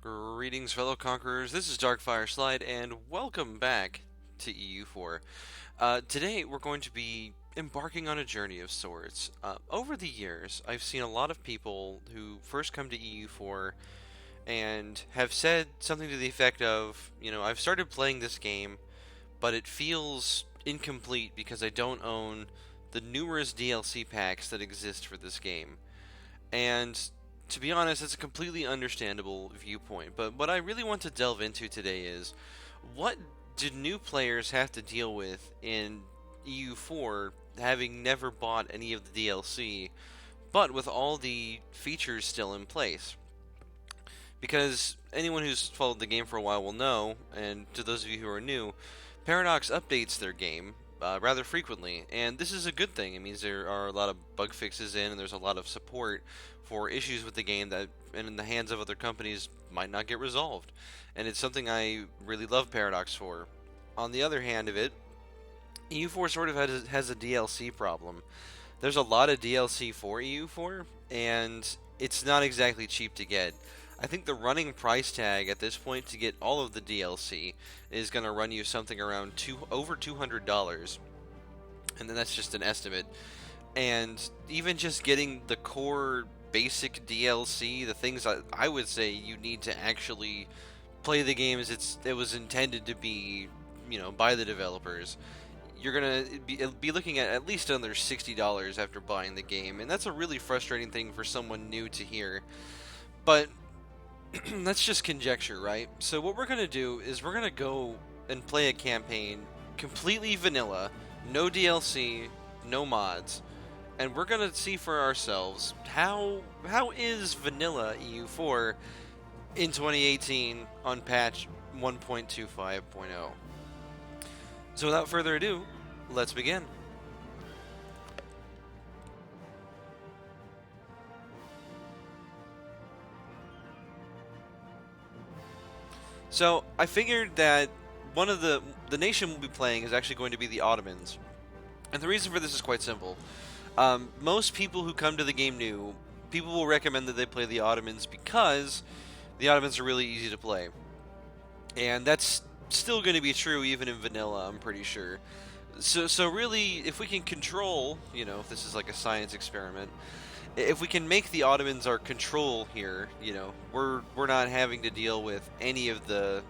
Greetings, fellow conquerors. This is darkfireslide, and welcome back to EU4. Today, we're going to be embarking on a journey of sorts. Over the years, I've seen a lot of people who first come to EU4 and have said something to the effect of, I've started playing this game, but it feels incomplete because I don't own the numerous DLC packs that exist for this game. And to be honest, it's a completely understandable viewpoint. But what I really want to delve into today is what do new players have to deal with in EU4 having never bought any of the DLC, but with all the features still in place? Because anyone who's followed the game for a while will know, and to those of you who are new, Paradox updates their game rather frequently, and this is a good thing. It means there are a lot of bug fixes in, and there's a lot of support for issues with the game that, in the hands of other companies, might not get resolved. And it's something I really love Paradox for. On the other hand of it, EU4 sort of has a DLC problem. There's a lot of DLC for EU4, and it's not exactly cheap to get. I think the running price tag at this point to get all of the DLC is going to run you something around over $200, and then that's just an estimate. And even just getting the core basic DLC, the things I would say you need to actually play the game as it was intended to be, by the developers, you're gonna be looking at least under $60 after buying the game, and that's a really frustrating thing for someone new to hear. But that's just conjecture, right? So what we're going to do is we're going to go and play a campaign completely vanilla, no DLC, no mods, and we're going to see for ourselves how is vanilla EU4 in 2018 on patch 1.25.0. So without further ado, let's begin. So I figured that one of the nation we'll be playing is actually going to be the Ottomans, and the reason for this is quite simple. Most people who come to the game new, people will recommend that they play the Ottomans because the Ottomans are really easy to play, and that's still going to be true even in vanilla, I'm pretty sure. So really, if we can control, if this is like a science experiment, if we can make the Ottomans our control here, we're not having to deal with any of the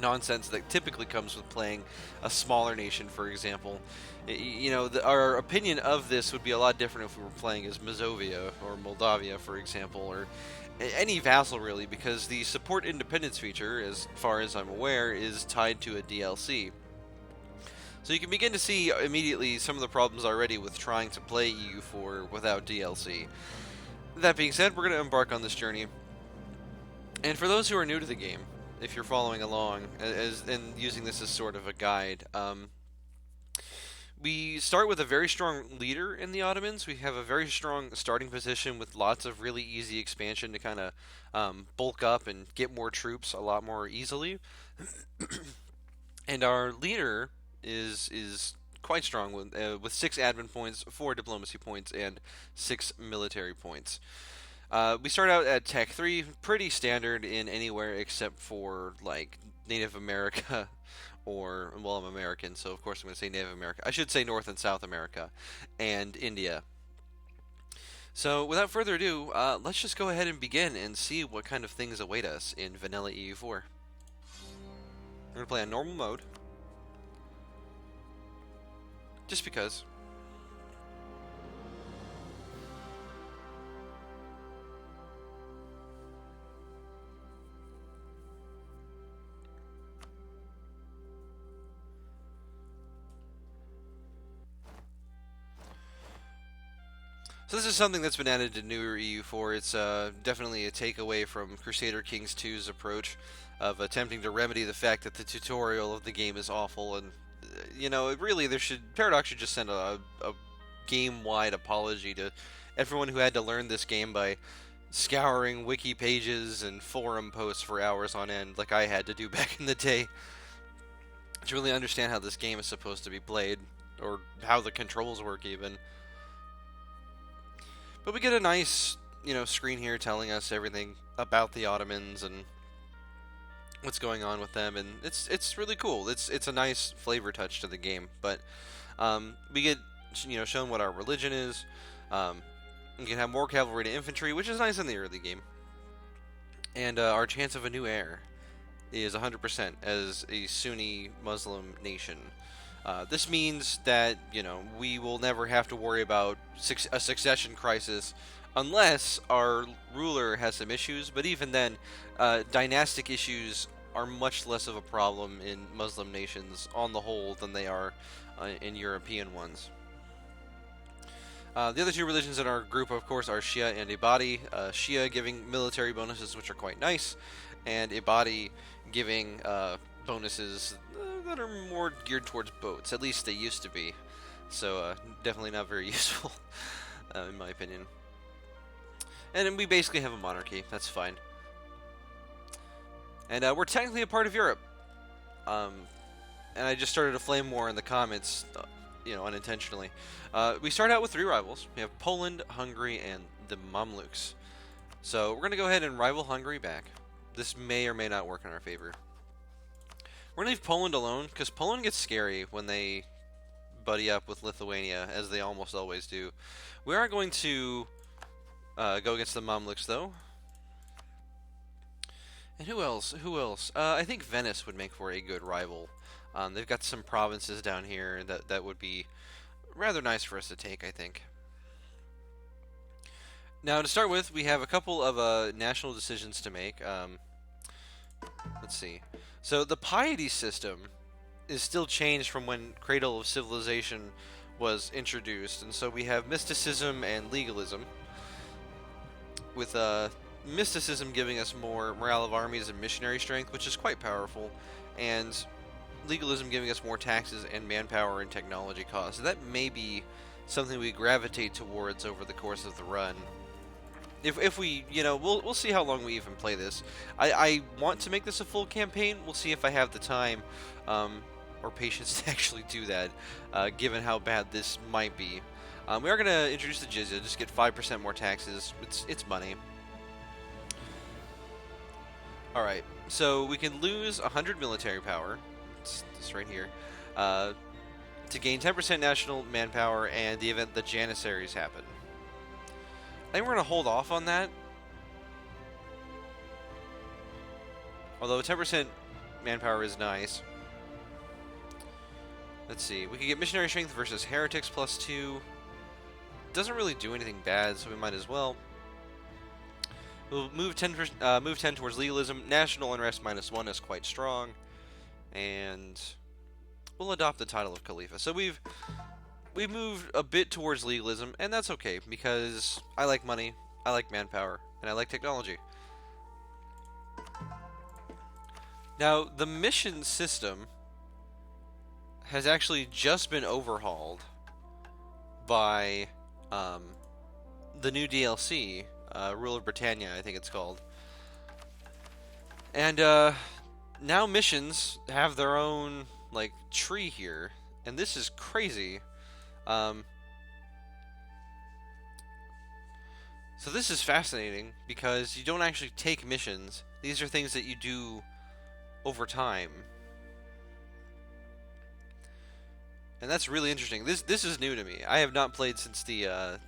nonsense that typically comes with playing a smaller nation, for example. Our opinion of this would be a lot different if we were playing as Mazovia or Moldavia, for example, or any vassal really, because the support independence feature, as far as I'm aware, is tied to a DLC. So you can begin to see immediately some of the problems already with trying to play EU4 without DLC. That being said, we're going to embark on this journey. And for those who are new to the game, if you're following along and using this as sort of a guide, we start with a very strong leader in the Ottomans. We have a very strong starting position with lots of really easy expansion to kind of bulk up and get more troops a lot more easily. And our leader is quite strong with 6 admin points, 4 diplomacy points, and 6 military points. We start out at Tech 3, pretty standard in anywhere except for like Native America or, well, I'm American, so of course I'm going to say Native America. I should say North and South America and India. So without further ado, let's just go ahead and begin and see what kind of things await us in Vanilla EU4. We're going to play on normal mode. Just because. So this is something that's been added to newer EU4. It's definitely a takeaway from Crusader Kings 2's approach of attempting to remedy the fact that the tutorial of the game is awful, and really Paradox should just send a game-wide apology to everyone who had to learn this game by scouring wiki pages and forum posts for hours on end, like I had to do back in the day, to really understand how this game is supposed to be played, or how the controls work even. But we get a nice, screen here telling us everything about the Ottomans and what's going on with them, and it's really cool. It's a nice flavor touch to the game. But we get shown what our religion is. Um, we can have more cavalry to infantry, which is nice in the early game. And our chance of a new heir is 100% as a Sunni Muslim nation. This means that we will never have to worry about a succession crisis unless our ruler has some issues. But even then, dynastic issues are much less of a problem in Muslim nations on the whole than they are in European ones. The other two religions in our group, of course, are Shia and Ibadi. Shia giving military bonuses, which are quite nice, and Ibadi giving bonuses that are more geared towards boats. At least they used to be. So definitely not very useful, in my opinion. And we basically have a monarchy. That's fine. And we're technically a part of Europe. And I just started a flame war in the comments, unintentionally. We start out with 3 rivals. We have Poland, Hungary, and the Mamluks. So we're going to go ahead and rival Hungary back. This may or may not work in our favor. We're going to leave Poland alone, because Poland gets scary when they buddy up with Lithuania, as they almost always do. We are going to go against the Mamluks, though. And who else? I think Venice would make for a good rival. They've got some provinces down here that would be rather nice for us to take, I think. Now, to start with, we have a couple of national decisions to make. Let's see. So, the piety system is still changed from when Cradle of Civilization was introduced. And so we have mysticism and legalism, with mysticism giving us more morale of armies and missionary strength, which is quite powerful, and legalism giving us more taxes and manpower and technology costs. So that may be something we gravitate towards over the course of the run. If we, we'll see how long we even play this. I want to make this a full campaign. We'll see if I have the time or patience to actually do that, given how bad this might be. We are going to introduce the jizya, just get 5% more taxes. It's money. Alright, so we can lose 100 military power. It's this right here. To gain 10% national manpower and the event the Janissaries happen. I think we're going to hold off on that. Although 10% manpower is nice. Let's see. We can get missionary strength versus heretics +2. Doesn't really do anything bad, so we might as well. We'll move 10 towards legalism. National unrest -1 is quite strong. And we'll adopt the title of Khalifa. So we've moved a bit towards legalism, and that's okay, because I like money, I like manpower, and I like technology. Now, the mission system has actually just been overhauled by the new DLC, Rule of Britannia, I think it's called. And now missions have their own tree here, and this is crazy. So this is fascinating because you don't actually take missions. These are things that you do over time. And that's really interesting. This is new to me. I have not played since the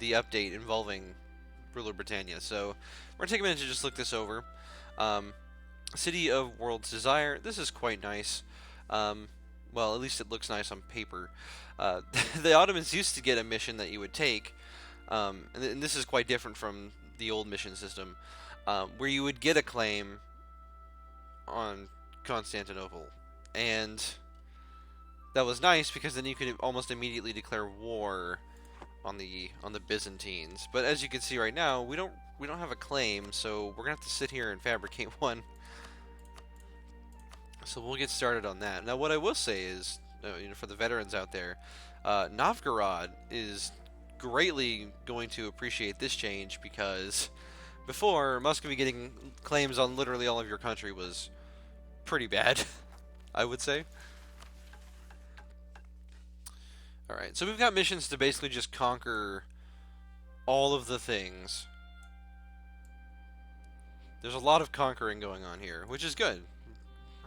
update involving Ruler Britannia. So we're going to take a minute to just look this over. City of World's Desire. This is quite nice. Well, at least it looks nice on paper. The Ottomans used to get a mission that you would take, and this is quite different from the old mission system, where you would get a claim on Constantinople, and that was nice because then you could almost immediately declare war on the Byzantines. But as you can see right now, we don't have a claim, so we're gonna have to sit here and fabricate one. So we'll get started on that. Now, what I will say is, for the veterans out there, Novgorod is greatly going to appreciate this change, because before, Muscovy getting claims on literally all of your country was pretty bad, I would say. Alright, so we've got missions to basically just conquer all of the things. There's a lot of conquering going on here, which is good.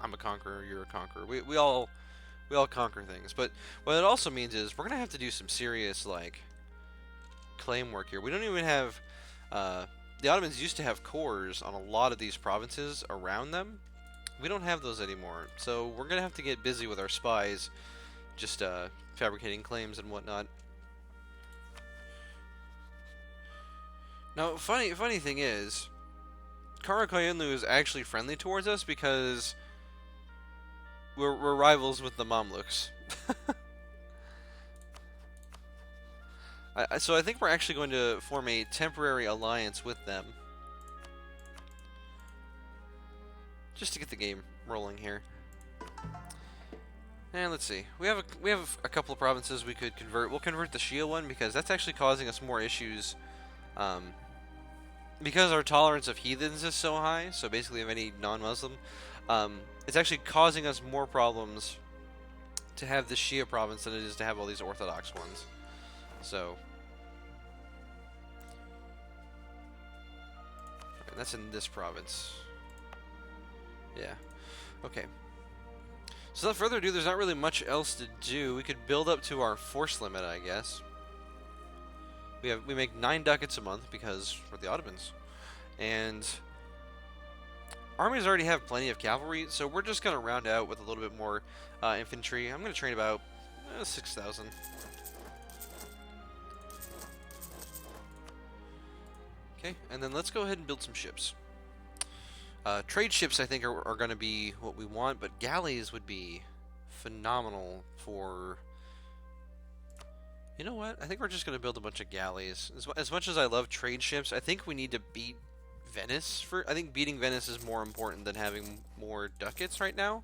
I'm a conqueror, you're a conqueror. We all conquer things. But what it also means is we're gonna have to do some serious like claim work here. We don't even have the Ottomans used to have cores on a lot of these provinces around them. We don't have those anymore, so we're gonna have to get busy with our spies, just fabricating claims and whatnot. Now, funny thing is, Karakoyunlu is actually friendly towards us because we're rivals with the Mamluks. So I think we're actually going to form a temporary alliance with them, just to get the game rolling here. And let's see, we have a couple of provinces we could convert. We'll convert the Shia one because that's actually causing us more issues. Because our tolerance of heathens is so high, so basically of any non-Muslim, it's actually causing us more problems to have the Shia province than it is to have all these Orthodox ones. So, and that's in this province. Yeah. Okay. So without further ado, there's not really much else to do. We could build up to our force limit, I guess. We make 9 ducats a month because we're the Ottomans, and armies already have plenty of cavalry, so we're just gonna round out with a little bit more infantry. I'm gonna train about 6,000. Okay, and then let's go ahead and build some ships. Trade ships, I think, are going to be what we want, but galleys would be phenomenal for... You know what? I think we're just going to build a bunch of galleys. As much as I love trade ships, I think we need to beat Venice. I think beating Venice is more important than having more ducats right now.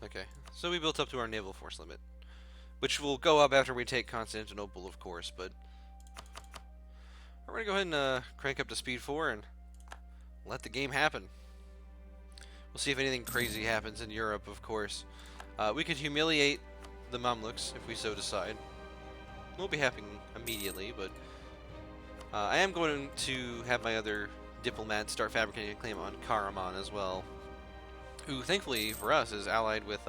Okay, so we built up to our naval force limit, which will go up after we take Constantinople, of course, but we're going to go ahead and crank up to speed 4 and let the game happen. We'll see if anything crazy happens in Europe, of course. We could humiliate the Mamluks if we so decide. Won't be happening immediately, but I am going to have my other diplomats start fabricating a claim on Karaman as well, who, thankfully for us, is allied with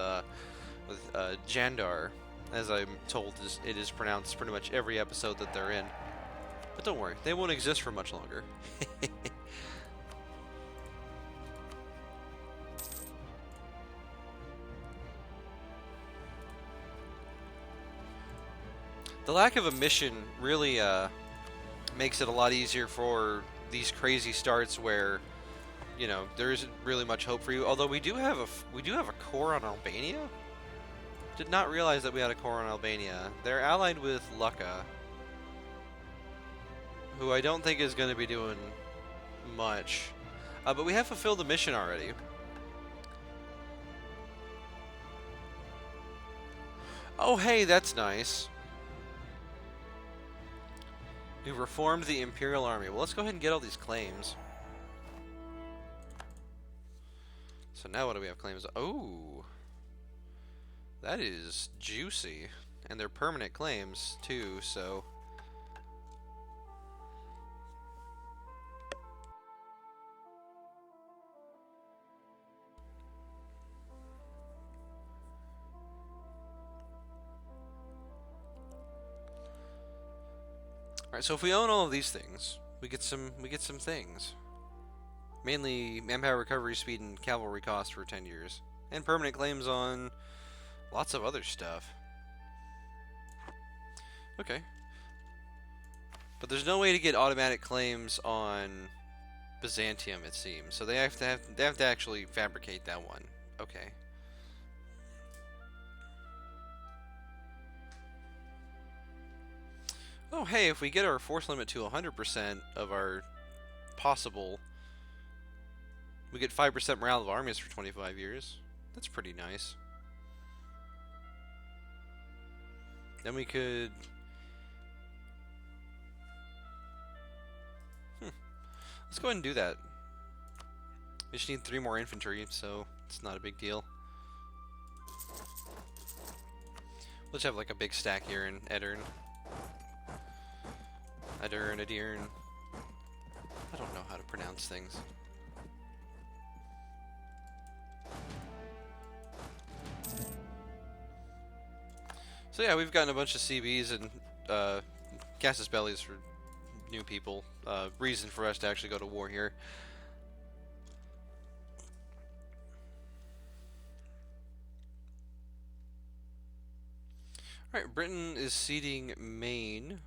Jandar, as I'm told it is pronounced pretty much every episode that they're in. But don't worry, they won't exist for much longer. The lack of a mission really makes it a lot easier for these crazy starts where, you know, there isn't really much hope for you. Although we do have a core on Albania. Did not realize that we had a core on Albania. They're allied with Lucca, who I don't think is going to be doing much. But we have fulfilled the mission already. Oh, hey, that's nice. We reformed the Imperial Army. Well, let's go ahead and get all these claims. So now what do we have claims? Oh, that is juicy. And they're permanent claims, too, so... Alright, so if we own all of these things, we get some things. Mainly manpower recovery speed and cavalry cost for 10 years. And permanent claims on lots of other stuff. Okay. But there's no way to get automatic claims on Byzantium, it seems. So they have to actually fabricate that one. Okay. Oh, hey, if we get our force limit to 100% of our possible, we get 5% morale of armies for 25 years. That's pretty nice. Then we could... Let's go ahead and do that. We just need 3 more infantry, so it's not a big deal. Let's have like a big stack here in Edirne. Adern, Adern. I don't know how to pronounce things. So yeah, we've gotten a bunch of CBs and casus bellis for new people. Reason for us to actually go to war here. Alright, Britain is ceding Maine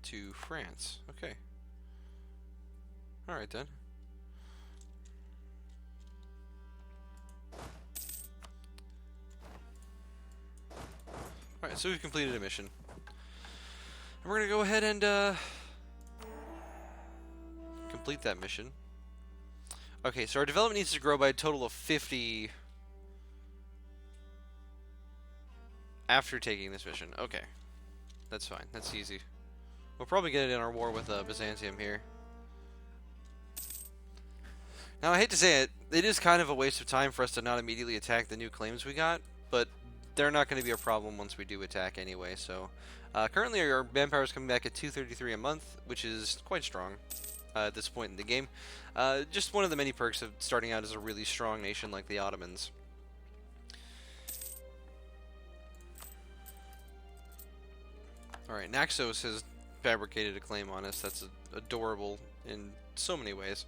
to France. Okay. Alright then. Alright, so we've completed a mission. And we're gonna go ahead and complete that mission. Okay, so our development needs to grow by a total of 50 after taking this mission. Okay. That's fine. That's easy. We'll probably get it in our war with Byzantium here. Now, I hate to say it, it is kind of a waste of time for us to not immediately attack the new claims we got, but they're not going to be a problem once we do attack anyway, so... currently, our manpower is coming back at 233 a month, which is quite strong at this point in the game. Just one of the many perks of starting out as a really strong nation like the Ottomans. Alright, Naxos has fabricated a claim on us that's adorable in so many ways.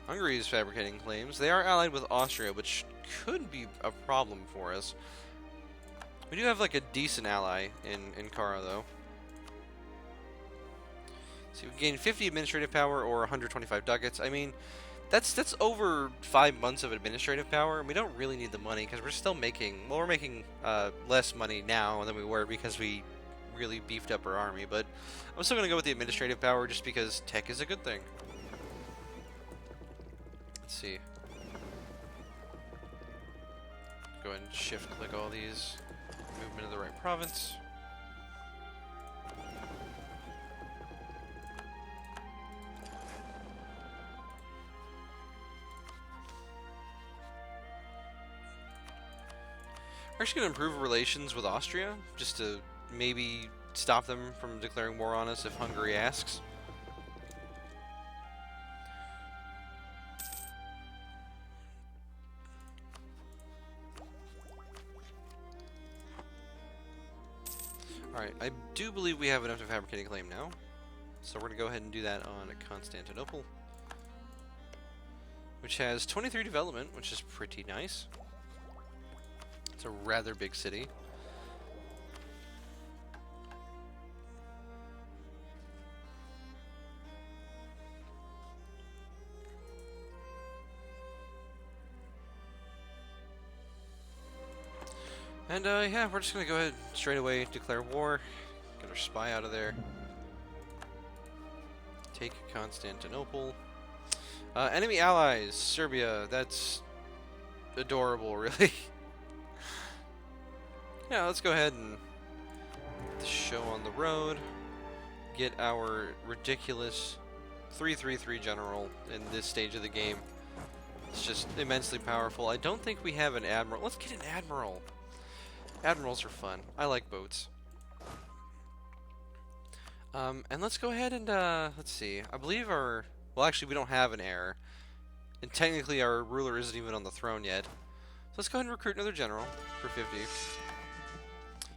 Hungary is fabricating claims. They are allied with Austria, which could be a problem for us. We do have like a decent ally in Kara, though. So we gain 50 administrative power or 125 ducats. I mean, that's over 5 months of administrative power, and we don't really need the money because we're still making, well, we're making less money now than we were because we really beefed up our army. But I'm still going to go with the administrative power just because tech is a good thing. Let's see. Go ahead and shift click all these. Move them into the right province. We're actually going to improve relations with Austria, just to maybe stop them from declaring war on us if Hungary asks. Alright, I do believe we have enough to fabricate a claim now. So we're going to go ahead and do that on Constantinople, which has 23 development, which is pretty nice. It's a rather big city. And yeah, we're just gonna go ahead straight away declare war, get our spy out of there, take Constantinople. Enemy allies, Serbia. That's adorable, really. Yeah, let's go ahead and get the show on the road. Get our ridiculous 333 general in this stage of the game. It's just immensely powerful. I don't think we have an admiral. Let's get an admiral. Admirals are fun. I like boats. And let's go ahead and, let's see. I believe our... Well, actually, we don't have an heir. And technically, our ruler isn't even on the throne yet. So let's go ahead and recruit another general for 50.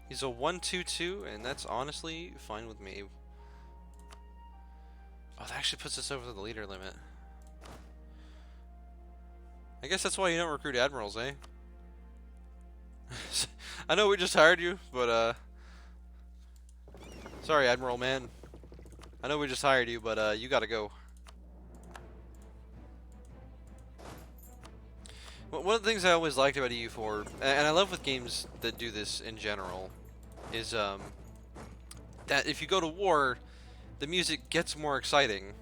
He's a 1-2-2, and that's honestly fine with me. Oh, that actually puts us over the leader limit. I guess that's why you don't recruit admirals, eh? I know we just hired you, but, sorry, Admiral Man. I know we just hired you, but, you gotta go. Well, one of the things I always liked about EU4, and I love with games that do this in general, is, that if you go to war, the music gets more exciting.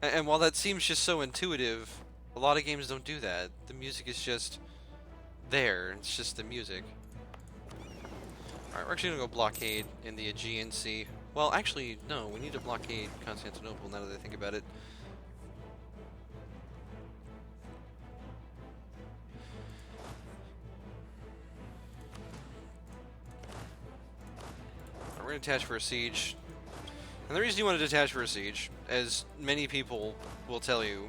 And while that seems just so intuitive, a lot of games don't do that. The music is just there. It's just the music. Alright, we're actually going to go blockade in the Aegean Sea. Well, actually, no. We need to blockade Constantinople now that I think about it. we're going to detach for a siege. And the reason you want to detach for a siege, as many people will tell you,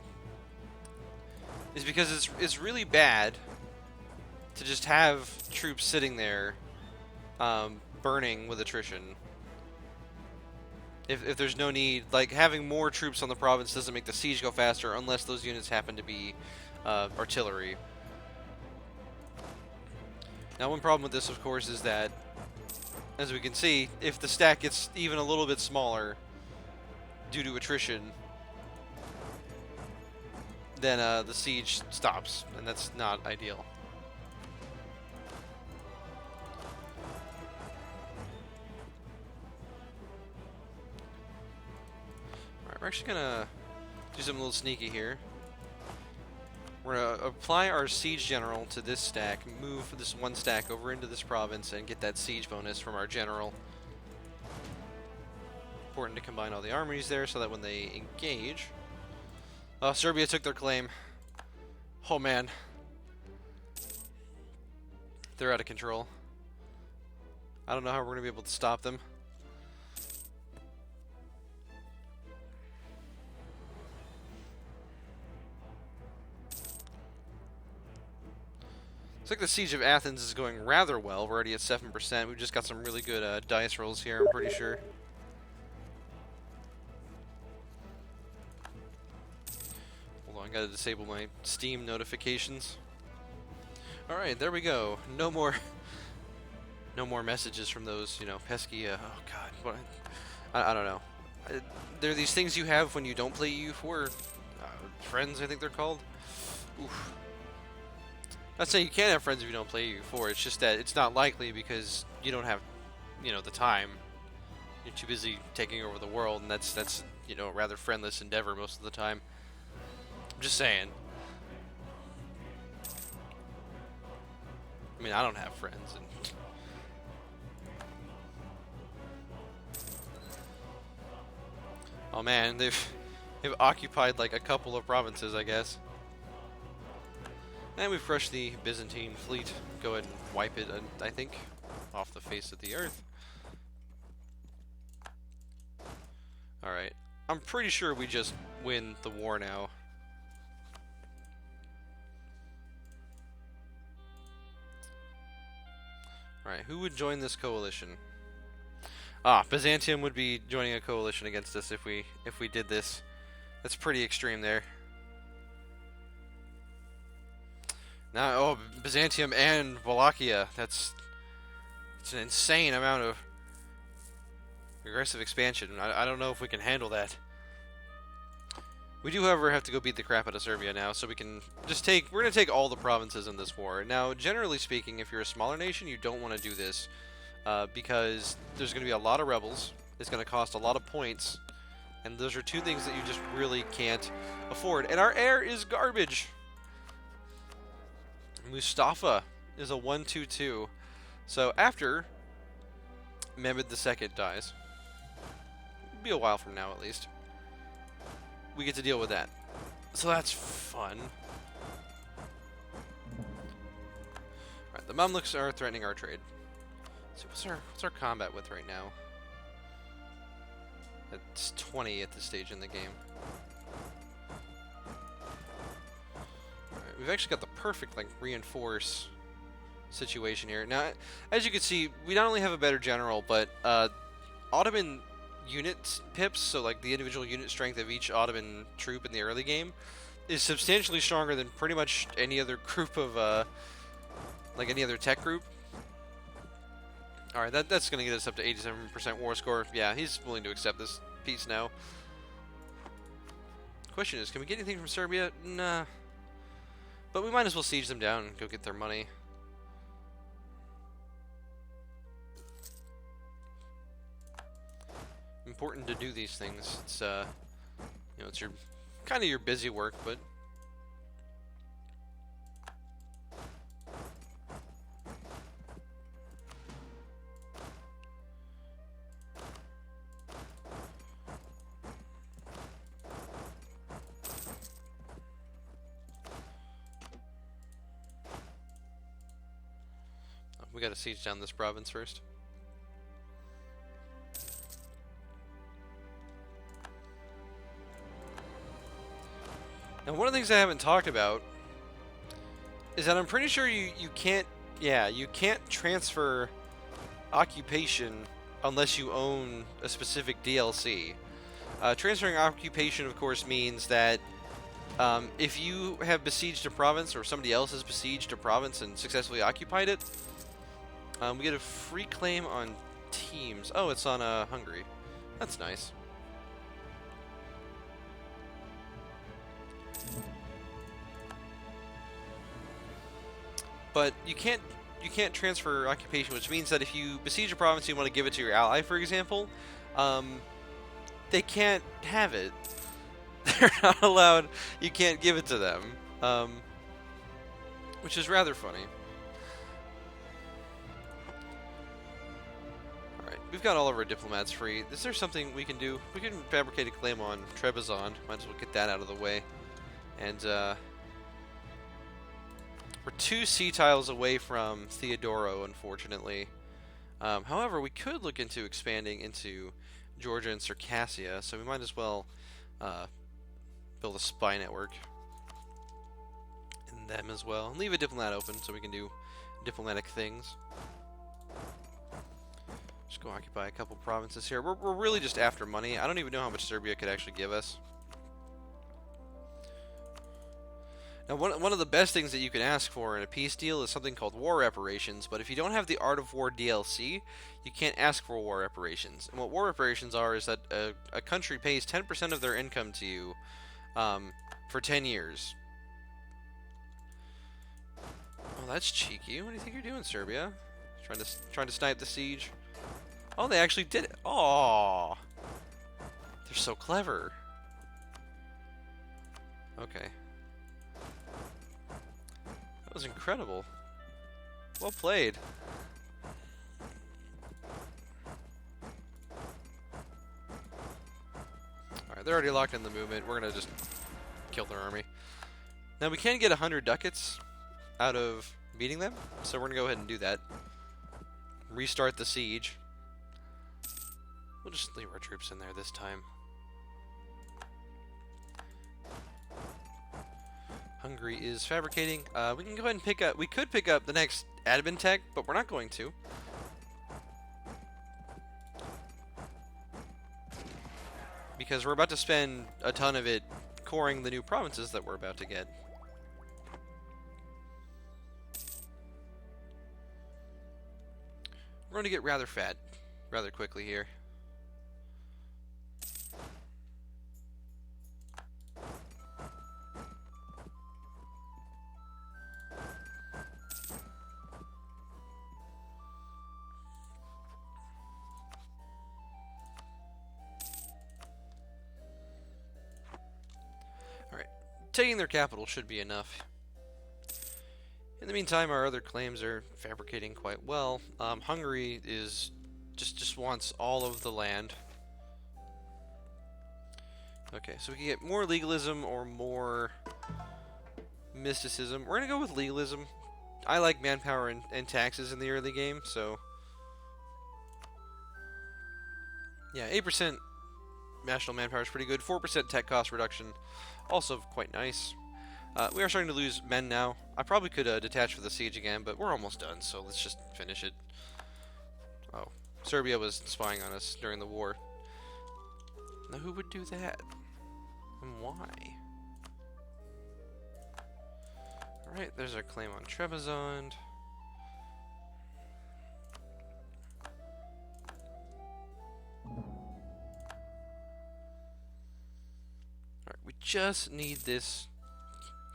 is because it's really bad to just have troops sitting there burning with attrition. If there's no need, like having more troops on the province doesn't make the siege go faster unless those units happen to be artillery. Now, one problem with this, of course, is that, as we can see, if the stack gets even a little bit smaller due to attrition, then the siege stops, and that's not ideal. Alright, we're actually gonna do something a little sneaky here. We're going to apply our siege general to this stack, move this one stack over into this province, and get that siege bonus from our general. Important to combine all the armies there so that when they engage... Oh, Serbia took their claim. Oh man. They're out of control. I don't know how we're going to be able to stop them. Looks like the Siege of Athens is going rather well. We're already at 7%. We've just got some really good dice rolls here, I'm pretty sure. Hold on, I gotta disable my Steam notifications. Alright, there we go. No more messages from those, you know, pesky, oh god, what, I don't know. There are these things you have when you don't play EU4. Friends, I think they're called. Oof. Not saying you can't have friends if you don't play EU4, it's just that it's not likely because you don't have, you know, the time. You're too busy taking over the world, and that's you know, a rather friendless endeavor most of the time. I'm just saying. I mean, I don't have friends. And oh man, they've occupied like a couple of provinces, I guess. And we've crushed the Byzantine fleet. Go ahead and wipe it, I think, off the face of the earth. Alright. I'm pretty sure we just win the war now. Alright, who would join this coalition? Ah, Byzantium would be joining a coalition against us if we did this. That's pretty extreme there. Now, oh, Byzantium and Wallachia. It's an insane amount of aggressive expansion. I don't know if we can handle that. We do, however, have to go beat the crap out of Serbia now, so we can just take... We're going to take all the provinces in this war. Now, generally speaking, if you're a smaller nation, you don't want to do this, because there's going to be a lot of rebels. It's going to cost a lot of points, and those are two things that you just really can't afford. And our air is garbage. Mustafa is a 1-2-2. So after Mehmed II dies, it'll be a while from now at least, we get to deal with that. So that's fun. Alright, the Mamluks are threatening our trade. So what's our combat with right now? It's 20 at this stage in the game. We've actually got the perfect, like, reinforce situation here. Now, as you can see, we not only have a better general, but Ottoman unit pips, so like the individual unit strength of each Ottoman troop in the early game, is substantially stronger than pretty much any other group of, like any other tech group. Alright, that's going to get us up to 87% war score. Yeah, he's willing to accept this peace now. Question is, can we get anything from Serbia? Nah. But we might as well siege them down and go get their money. Important to do these things. It's you know, it's your kind of your busy work, but we gotta siege down this province first. Now, one of the things I haven't talked about is that I'm pretty sure you can't, yeah, you can't transfer occupation unless you own a specific DLC. Transferring occupation, of course, means that if you have besieged a province or somebody else has besieged a province and successfully occupied it, we get a free claim on teams. Oh, it's on Hungary. That's nice. But you can't transfer occupation, which means that if you besiege a province and you want to give it to your ally, for example, they can't have it. They're not allowed. You can't give it to them, which is rather funny. All right, we've got all of our diplomats free. Is there something we can do? We can fabricate a claim on Trebizond. Might as well get that out of the way. And we're 2 sea tiles away from Theodoro, unfortunately. However, we could look into expanding into Georgia and Circassia, so we might as well build a spy network in them as well. And leave a diplomat open so we can do diplomatic things. Just go occupy a couple provinces here. We're really just after money. I don't even know how much Serbia could actually give us. Now, one of the best things that you can ask for in a peace deal is something called war reparations, but if you don't have the Art of War DLC, you can't ask for war reparations. And what war reparations are is that a country pays 10% of their income to you for 10 years. Oh, that's cheeky. What do you think you're doing, Serbia? Trying to snipe the siege? Oh, they actually did it. Oh, they're so clever. Okay. That was incredible. Well played. Alright, they're already locked in the movement. We're gonna just kill their army. Now we can get 100 ducats out of beating them, so we're gonna go ahead and do that. Restart the siege. We'll just leave our troops in there this time. Hungary is fabricating. We can go ahead and pick up. We could pick up the next admin tech, but we're not going to. Because we're about to spend a ton of it coring the new provinces that we're about to get. We're going to get rather fat rather quickly here. Taking their capital should be enough. In the meantime, our other claims are fabricating quite well. Hungary is just wants all of the land. Okay, so we can get more legalism or more mysticism. We're gonna go with legalism. I like manpower and taxes in the early game, so yeah, 8% national manpower is pretty good. 4% tech cost reduction. Also quite nice. We are starting to lose men now. I probably could detach for the siege again, but we're almost done, so let's just finish it. Oh, Serbia was spying on us during the war. Now who would do that? And why? Alright, there's our claim on Trebizond. We just need this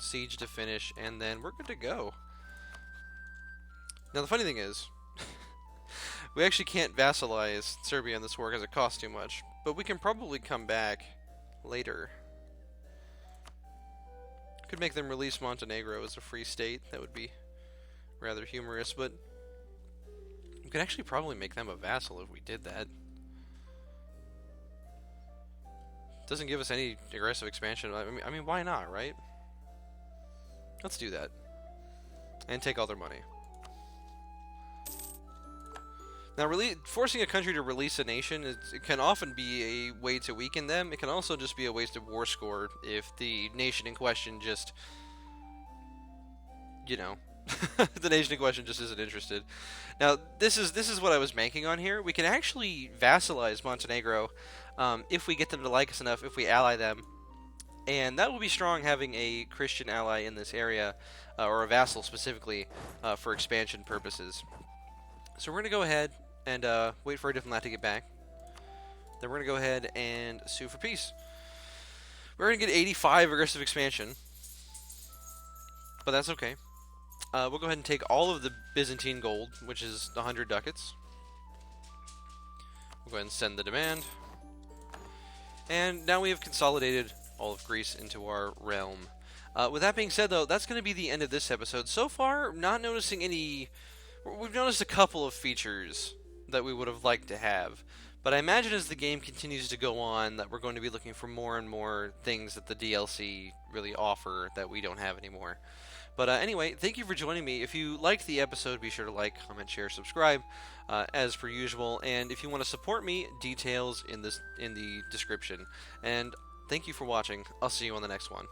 siege to finish, and then we're good to go. Now, the funny thing is, we actually can't vassalize Serbia in this war because it costs too much, but we can probably come back later. Could make them release Montenegro as a free state. That would be rather humorous, but we could actually probably make them a vassal if we did that. Doesn't give us any aggressive expansion. I mean, why not, right? Let's do that. And take all their money. Now, forcing a country to release a nation it can often be a way to weaken them. It can also just be a wasted war score if the nation in question just, you know, the nation in question just isn't interested. Now, this is what I was banking on here. We can actually vassalize Montenegro if we get them to like us enough, if we ally them. And that will be strong having a Christian ally in this area, or a vassal specifically, for expansion purposes. So we're going to go ahead and wait for a diplomat to get back. Then we're going to go ahead and sue for peace. We're going to get 85 aggressive expansion, but that's okay. We'll go ahead and take all of the Byzantine gold, which is 100 ducats. We'll go ahead and send the demand. And now we have consolidated all of Greece into our realm. With that being said, though, that's going to be the end of this episode. So far, not noticing any... We've noticed a couple of features that we would have liked to have. But I imagine as the game continues to go on that we're going to be looking for more and more things that the DLC really offer that we don't have anymore. But anyway, thank you for joining me. If you liked the episode, be sure to like, comment, share, subscribe, as per usual. And if you want to support me, details in the description. And thank you for watching. I'll see you on the next one.